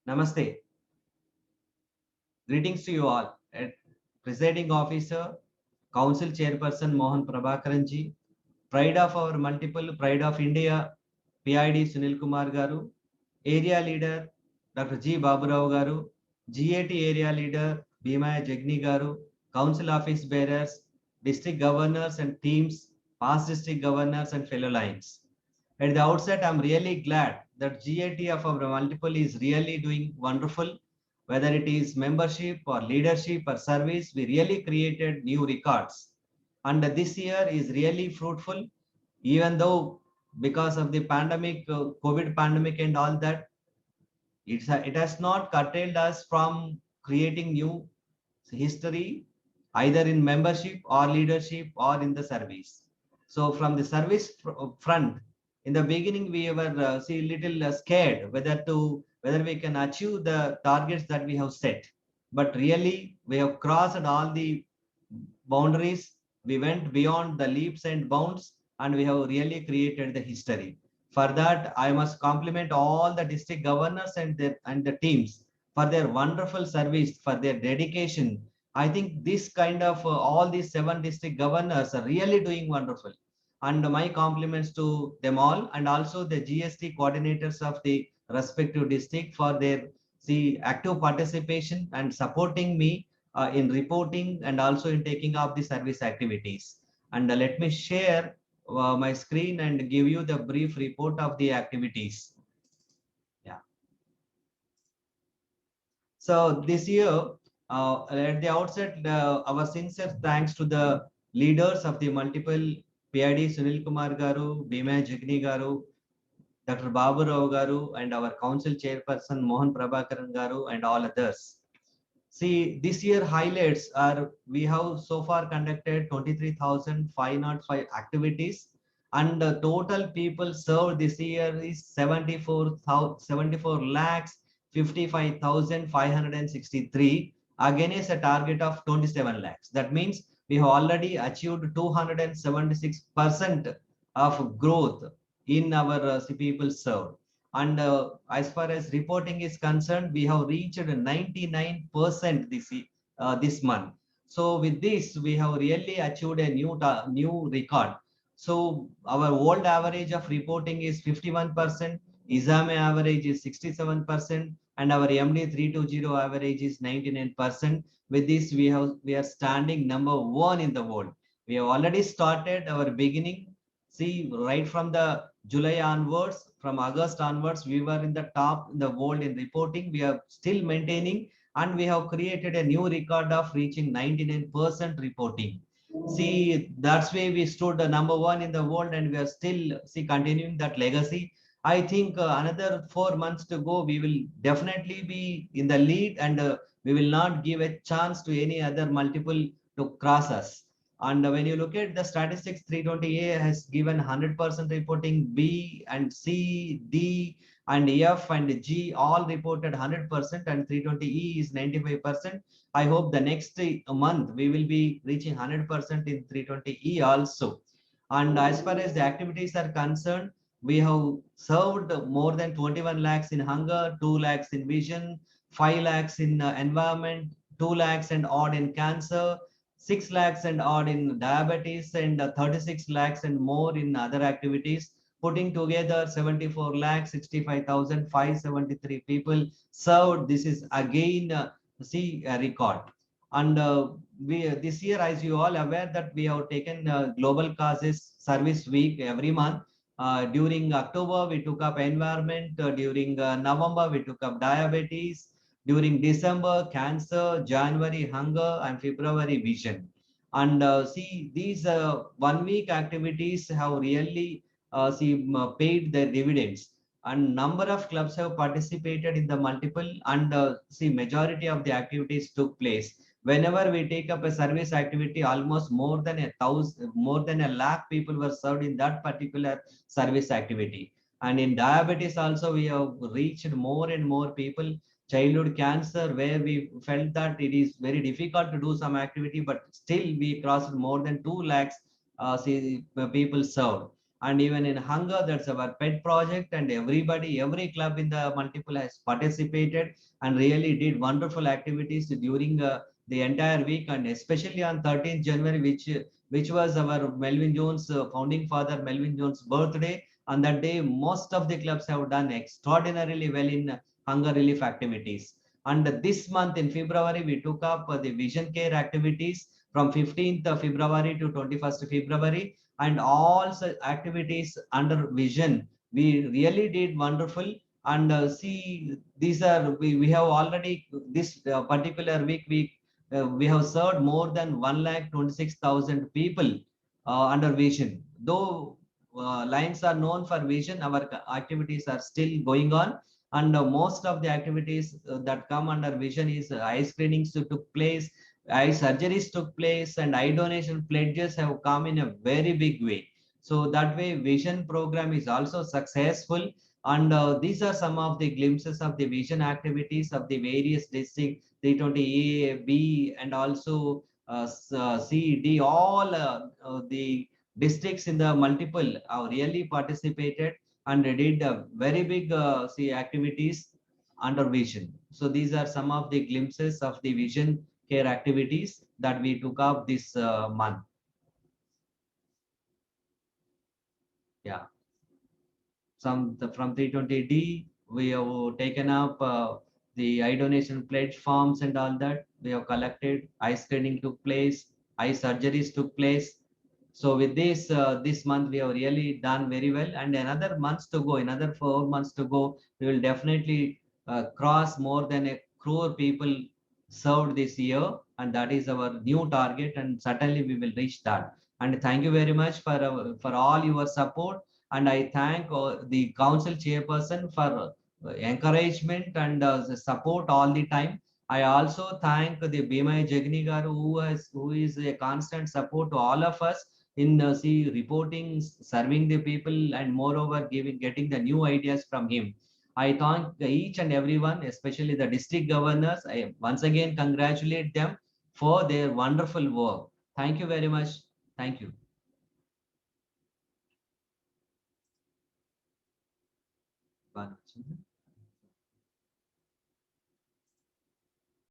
Namaste. Greetings to you all. Presiding Officer, Council Chairperson Mohan Prabhakaranji, Pride of our multiple, Pride of India, PID Sunil Kumar Garu, Area Leader Dr. G. Baburao Garu, GAT Area Leader Bhimaya Jagni Garu, Council Office Bearers, District Governors and teams, past District Governors and fellow lines. At the outset, I'm really glad that GAT of our multiple is really doing wonderful. Whether it is membership or leadership or service, we really created new records. And this year is really fruitful, even though because of the pandemic, COVID pandemic and all that, it has not curtailed us from creating new history, either in membership or leadership or in the service. So from the service front, in the beginning we were see little scared whether we can achieve the targets that we have set. But really we have crossed all the boundaries. We went beyond the leaps and bounds, and we have really created the history. For that, I must compliment all the district governors and the teams for their wonderful service, for their dedication. I think this kind of all these 7 district governors are really doing wonderful. And my compliments to them all, and also the GST coordinators of the respective district for their active participation and supporting me in reporting and also in taking up the service activities. And let me share my screen and give you the brief report of the activities. Yeah. So this year, at the outset, our sincere thanks to the leaders of the multiple PID Sunil Kumar Garu, Bhima Jagni Garu, Dr. Babu Rao Garu, and our council chairperson Mohan Prabhakaran Garu, and all others. See, this year highlights are we have so far conducted 23,505 activities, and the total people served this year is 74 lakhs 55,563 against a target of 27 lakhs. That means we have already achieved 276% of growth in our people served. And as far as reporting is concerned, we have reached 99% this month. So with this, we have really achieved a new record. So our old average of reporting is 51%, ISAME average is 67%, and our MD 320 average is 99%. With this, we are standing #1 in the world. We have already started our beginning. See, right from the July onwards, from August onwards, we were in the top in the world in reporting. We are still maintaining, and we have created a new record of reaching 99% reporting. See, that's why we stood #1 in the world, and we are still continuing that legacy. I think another 4 months to go, we will definitely be in the lead, and we will not give a chance to any other multiple to cross us. And when you look at the statistics, 320A has given 100% reporting, B and C, D and F and G all reported 100%, and 320E is 95%. I hope the next month we will be reaching 100% in 320E also. And as far as the activities are concerned, we have served more than 21 lakhs in hunger, 2 lakhs in vision, 5 lakhs in environment, 2 lakhs and odd in cancer, 6 lakhs and odd in diabetes, and 36 lakhs and more in other activities, putting together 74 lakhs 65,573 people served. This is again a record. And we this year, as you all aware, that we have taken global causes service week every month. During October, we took up environment. During November, we took up diabetes. During December, cancer. January, hunger, and February, vision. And these 1 week activities have really paid their dividends. And number of clubs have participated in the multiple, and majority of the activities took place. Whenever we take up a service activity, almost more than 1,000, more than 1 lakh people were served in that particular service activity. And in diabetes also, we have reached more and more people. Childhood cancer, where we felt that it is very difficult to do some activity, but still we crossed more than 2 lakhs people served. And even in Hunger, that's our pet project, and everybody, every club in the multiple has participated and really did wonderful activities during the entire week, and especially on 13th January, which was our Melvin Jones founding father Melvin Jones birthday. On that day, most of the clubs have done extraordinarily well in hunger relief activities. And this month in February, we took up the vision care activities from 15th of February to 21st February, and all such activities under vision. We really did wonderful. And see, these are, we have already this particular week, we have served more than 1,26,000 people under vision. Though lines are known for vision, our activities are still going on. And most of the activities that come under vision is eye screenings took place, eye surgeries took place, and eye donation pledges have come in a very big way. So that way, vision program is also successful. And these are some of the glimpses of the vision activities of the various districts, 320 A, B, and also C, D, all the districts in the multiple really participated and did very big activities under vision. So these are some of the glimpses of the vision care activities that we took up this month. Yeah, from 320D, we have taken up the eye donation pledge forms and all that. We have collected, eye screening took place, eye surgeries took place. So with this month we have really done very well, and another months to go, another 4 months to go, we will definitely cross more than a crore people served this year, and that is our new target, and certainly we will reach that. And thank you very much for all your support, and I thank the council chairperson for encouragement and the support all the time. I also thank the Bhimai Jagni garu, who is a constant support to all of us in reporting, serving the people, and moreover getting the new ideas from him. I thank each and everyone, especially the district governors. I once again congratulate them for their wonderful work. Thank you very much. Thank you.